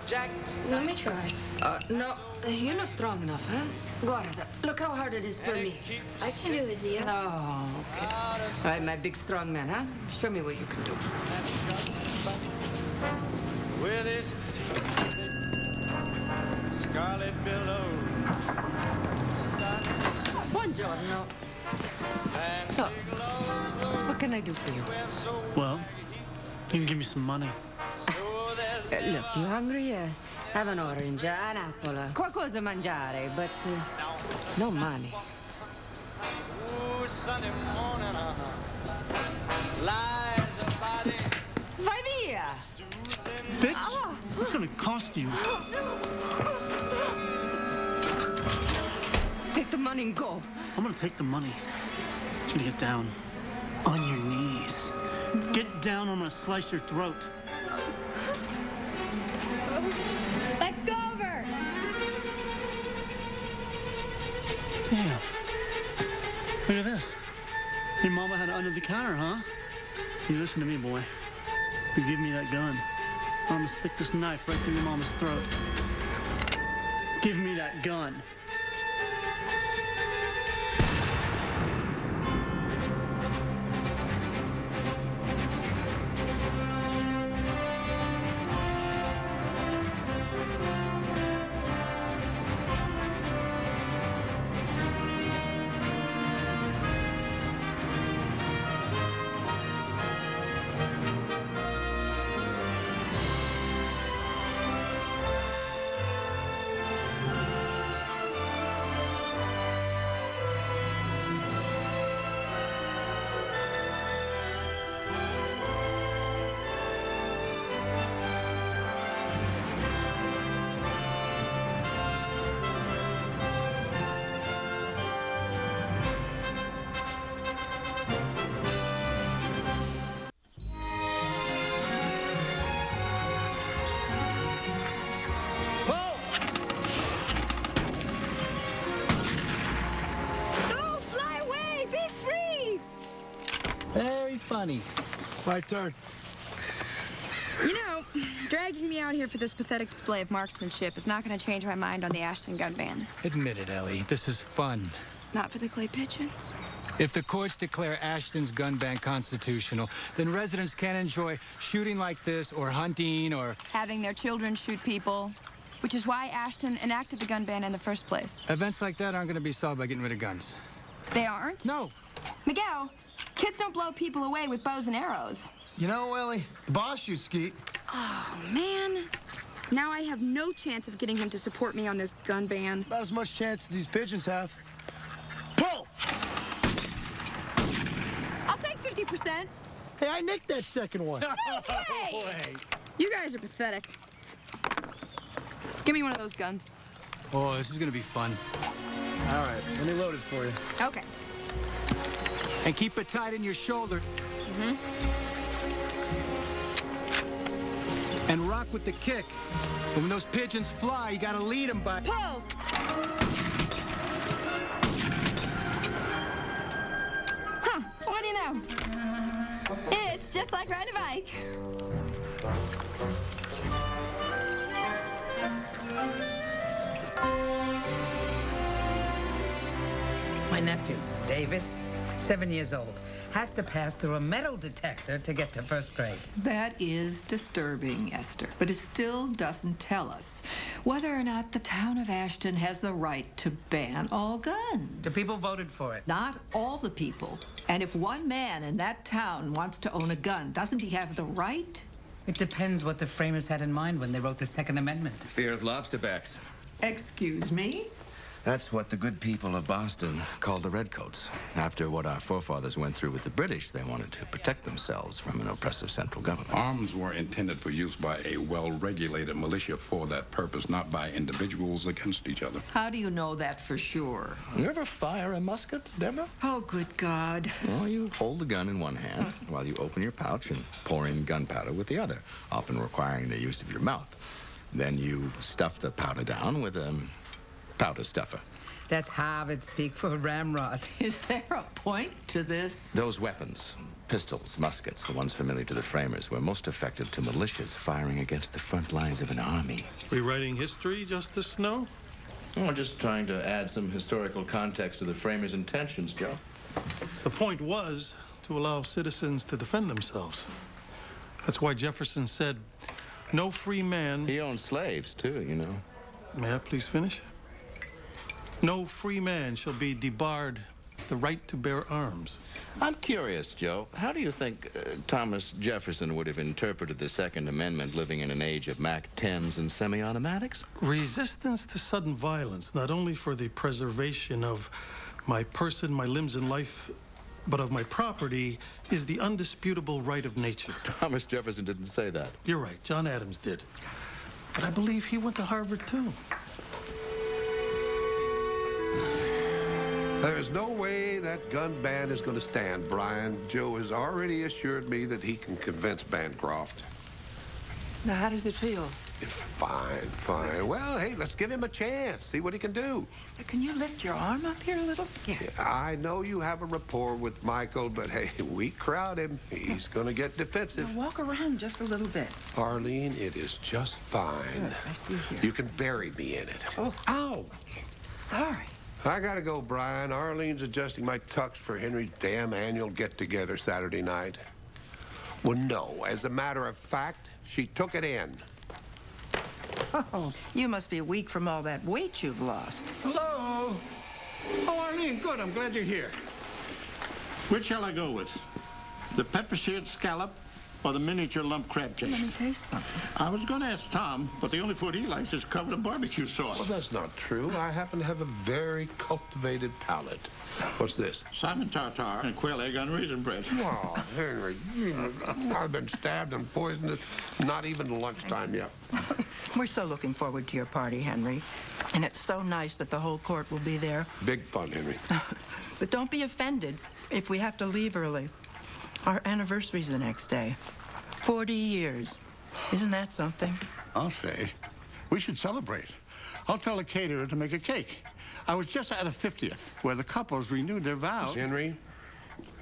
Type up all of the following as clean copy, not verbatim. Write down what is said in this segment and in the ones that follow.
Jack. Let me try. No, you're not strong enough, huh? Guarda, look how hard it is for me. I can do it, Zia. Oh, okay. All right, my big strong man, huh? Show me what you can do. With his scarlet billows. Buongiorno. So, what can I do for you? Well, you can give me some money. Look, you hungry? Have an orange, an apple, qualcosa da mangiare, but no money. Ooh, Sunday morning, lies a body. Vai via! Bitch, what's gonna cost you? Take the money and go. I'm gonna take the money. You're gonna get down on your knees. Get down, or I'm gonna slice your throat. Let go of her! Damn. Look at this. Your mama had it under the counter, huh? You listen to me, boy. You give me that gun. I'm gonna stick this knife right through your mama's throat. Give me that gun. No, fly away! Be free! Very funny. My turn. You know, dragging me out here for this pathetic display of marksmanship is not going to change my mind on the Ashton gun ban. Admit it, Ellie. This is fun. Not for the clay pigeons. If the courts declare Ashton's gun ban constitutional, then residents can enjoy shooting like this or hunting or... Having their children shoot people, which is why Ashton enacted the gun ban in the first place. Events like that aren't going to be solved by getting rid of guns. They aren't? No. Miguel, kids don't blow people away with bows and arrows. You know, Ellie, the boss shoots skeet. Oh, man. Now I have no chance of getting him to support me on this gun ban. About as much chance as these pigeons have. Pull! I'll take 50%. Hey, I nicked that second one. Hey! You guys are pathetic. Give me one of those guns. Oh, this is going to be fun. All right, let me load it for you. Okay. And keep it tight in your shoulder. And rock with the kick. And when those pigeons fly, you got to lead them by... Pull! Huh, what do you know? It's just like riding a bike. My nephew, David, 7 years old, has to pass through a metal detector to get to first grade. That is disturbing, Esther, but it still doesn't tell us whether or not the town of Ashton has the right to ban all guns. The people voted for it. Not all the people. And if one man in that town wants to own a gun, doesn't he have the right? It depends what the framers had in mind when they wrote the Second Amendment. Fear of lobsterbacks. Excuse me? That's what the good people of Boston called the Redcoats. After what our forefathers went through with the British, they wanted to protect themselves from an oppressive central government. Arms were intended for use by a well-regulated militia for that purpose, not by individuals against each other. How do you know that for sure? You ever fire a musket, Deborah? Oh, good God. Well, you hold the gun in one hand while you open your pouch and pour in gunpowder with the other, often requiring the use of your mouth. Then you stuff the powder down with a powder stuffer. That's Harvard speak for ramrod. Is there a point to this? Those weapons, pistols, muskets, the ones familiar to the framers, were most effective to militias firing against the front lines of an army. Rewriting history, Justice Snow? Oh, just trying to add some historical context to the framers' intentions, Joe. The point was to allow citizens to defend themselves. That's why Jefferson said, no free man... He owned slaves, too, you know. May I please finish? No free man shall be debarred the right to bear arms. I'm curious, Joe. How do you think Thomas Jefferson would have interpreted the Second Amendment living in an age of MAC-10s and semi-automatics? Resistance to sudden violence, not only for the preservation of my person, my limbs, and life, but of my property, is the undisputable right of nature. Thomas Jefferson didn't say that. You're right. John Adams did. But I believe he went to Harvard, too. There is no way that gun ban is going to stand, Brian. Joe has already assured me that he can convince Bancroft. Now, how does it feel? Fine, fine. Well, hey, let's give him a chance. See what he can do. Can you lift your arm up here a little? Yeah, I know you have a rapport with Michael, but hey, we crowd him. He's going to get defensive. Now walk around just a little bit. Arlene, it is just fine. Good, I see here. You can bury me in it. Oh. Ow! Sorry. I gotta go, Brian. Arlene's adjusting my tux for Henry's damn annual get-together Saturday night. Well, no. As a matter of fact, she took it in. Oh, you must be weak from all that weight you've lost. Hello? Oh, Arlene, good. I'm glad you're here. Which shall I go with? The pepper-seared scallop or the miniature lump crab cakes? Let me taste something. I was going to ask Tom, but the only food he likes is covered in barbecue sauce. Well, that's not true. I happen to have a very cultivated palate. What's this? Simon tartare and quail egg on raisin bread. Oh, Henry, I've been stabbed and poisoned. It's not even lunchtime yet. We're so looking forward to your party, Henry. And it's so nice that the whole court will be there. Big fun, Henry. But don't be offended if we have to leave early. Our anniversary's the next day. 40 years. Isn't that something? I'll say. We should celebrate. I'll tell the caterer to make a cake. I was just at a 50th, where the couples renewed their vows. Henry,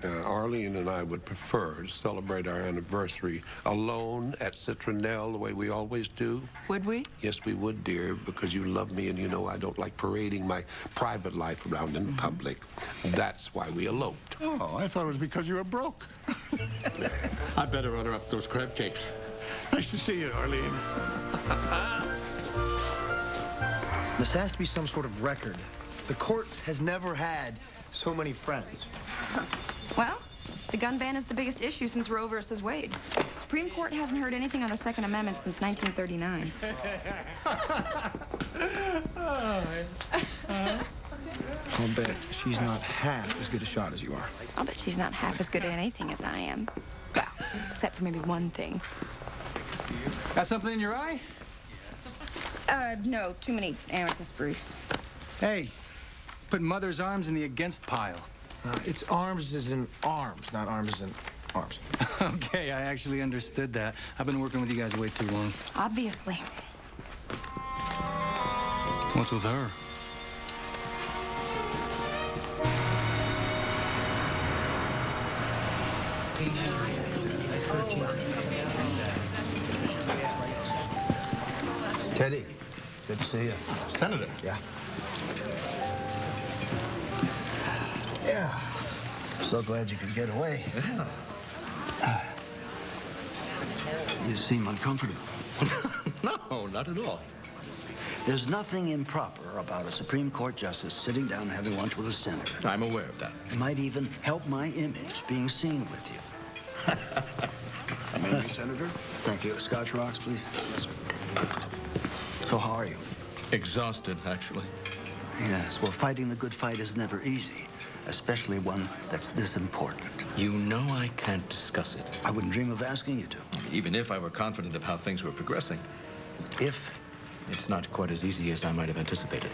Arlene and I would prefer to celebrate our anniversary alone at Citronelle the way we always do. Would we? Yes, we would, dear, because you love me and you know I don't like parading my private life around in public. That's why we eloped. Oh, I thought it was because you were broke. I better order up those crab cakes. Nice to see you, Arlene. This has to be some sort of record. The court has never had so many friends. Well, the gun ban is the biggest issue since Roe versus Wade. The Supreme Court hasn't heard anything on the Second Amendment since 1939. I'll bet she's not half as good a shot as you are. I'll bet she's not half as good at anything as I am. Well, except for maybe one thing. Got something in your eye? No, too many anarchist briefs. Hey, put mother's arms in the against pile. It's arms as in arms, not arms as in arms. Okay, I actually understood that. I've been working with you guys way too long. Obviously. What's with her? Teddy, good to see you. Senator. Yeah. Yeah. So glad you could get away. Yeah. You seem uncomfortable. No, not at all. There's nothing improper about a Supreme Court justice sitting down and having lunch with a senator. I'm aware of that. It might even help my image being seen with you. Maybe, Senator? Thank you. Scotch rocks, please. Yes, sir. So how are you? Exhausted, actually. Yes, well, fighting the good fight is never easy, especially one that's this important. You know I can't discuss it. I wouldn't dream of asking you to. Even if I were confident of how things were progressing. If? It's not quite as easy as I might have anticipated.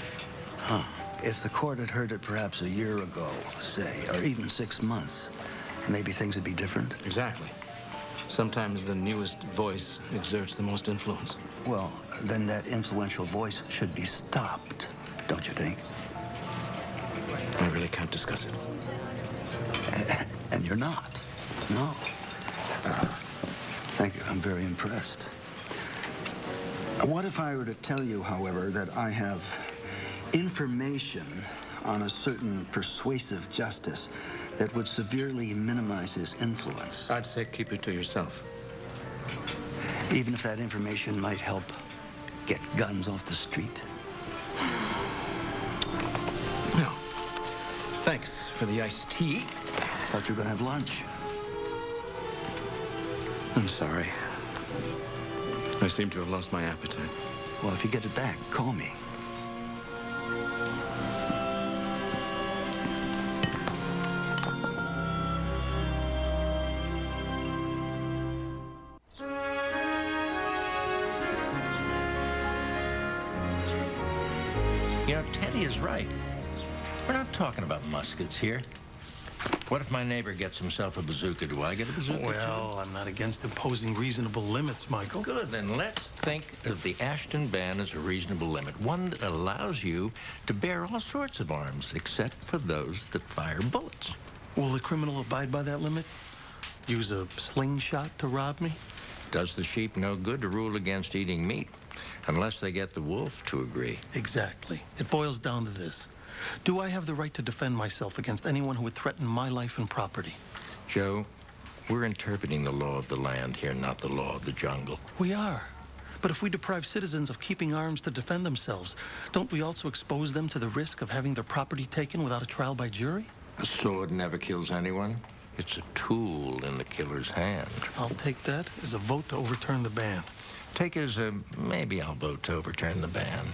Huh. If the court had heard it perhaps a year ago, say, or even 6 months, maybe things would be different? Exactly. Sometimes the newest voice exerts the most influence. Well, then that influential voice should be stopped, don't you think? I really can't discuss it. And you're not. No. Thank you. I'm very impressed. What if I were to tell you, however, that I have information on a certain persuasive justice that would severely minimize his influence? I'd say keep it to yourself. Even if that information might help get guns off the street? No. Thanks for the iced tea. Thought you were going to have lunch. I'm sorry. I seem to have lost my appetite. Well, if you get it back, call me. You know, Teddy is right. We're not talking about muskets here. What if my neighbor gets himself a bazooka? Do I get a bazooka, Well, I'm not against imposing reasonable limits, Michael. Good, then let's think of the Ashton ban as a reasonable limit. One that allows you to bear all sorts of arms, except for those that fire bullets. Will the criminal abide by that limit? Use a slingshot to rob me? Does the sheep no good to rule against eating meat, unless they get the wolf to agree? Exactly. It boils down to this. Do I have the right to defend myself against anyone who would threaten my life and property? Joe, we're interpreting the law of the land here, not the law of the jungle. We are. But if we deprive citizens of keeping arms to defend themselves, don't we also expose them to the risk of having their property taken without a trial by jury? A sword never kills anyone. It's a tool in the killer's hand. I'll take that as a vote to overturn the ban. Take it as a maybe I'll vote to overturn the ban.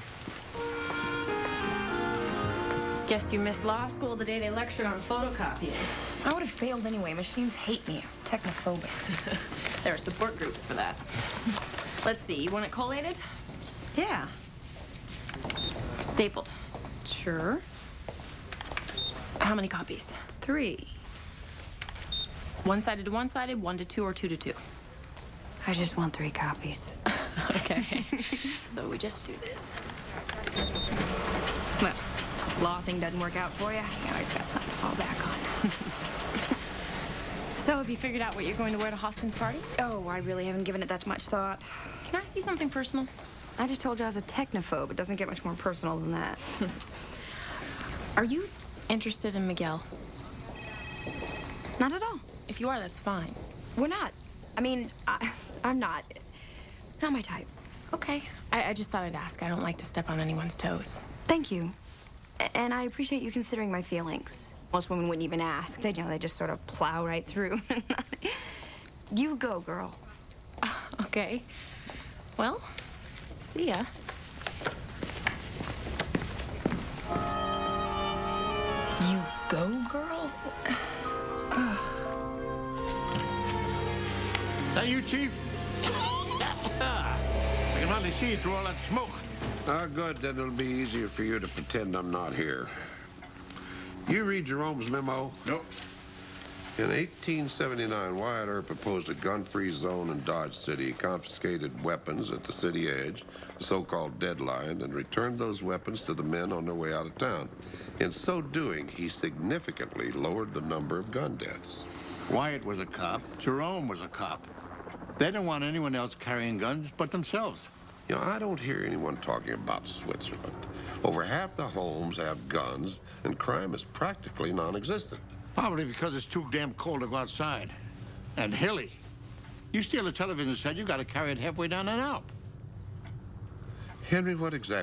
Guess you missed law school the day they lectured on photocopying. I would have failed anyway. Machines hate me. Technophobic. There are support groups for that. Let's see, you want it collated? Yeah. Stapled. Sure. How many copies? 3. One-sided to one-sided, 1 to 2, or 2 to 2? I just want 3 copies. Okay. So we just do this. Well, if law thing doesn't work out for you, you always got something to fall back on. So have you figured out what you're going to wear to Hostin's party? Oh, I really haven't given it that much thought. Can I ask you something personal? I just told you I was a technophobe. It doesn't get much more personal than that. Are you interested in Miguel? Not at all. If you are, that's fine. We're not. I mean, I'm not. Not my type. Okay. I just thought I'd ask. I don't like to step on anyone's toes. Thank you. And I appreciate you considering my feelings. Most women wouldn't even ask. They just sort of plow right through. You go, girl. Okay. Well, see ya. You go, girl? That you, Chief? I can hardly see you through all that smoke. Ah, good. Then it'll be easier for you to pretend I'm not here. You read Jerome's memo? Nope. In 1879, Wyatt Earp proposed a gun-free zone in Dodge City, confiscated weapons at the city edge, the so-called deadline, and returned those weapons to the men on their way out of town. In so doing, he significantly lowered the number of gun deaths. Wyatt was a cop. Jerome was a cop. They didn't want anyone else carrying guns but themselves. You know, I don't hear anyone talking about Switzerland. Over half the homes have guns, and crime is practically non-existent. Probably because it's too damn cold to go outside. And hilly. You steal a television set, you got to carry it halfway down an Alp. Henry, what exactly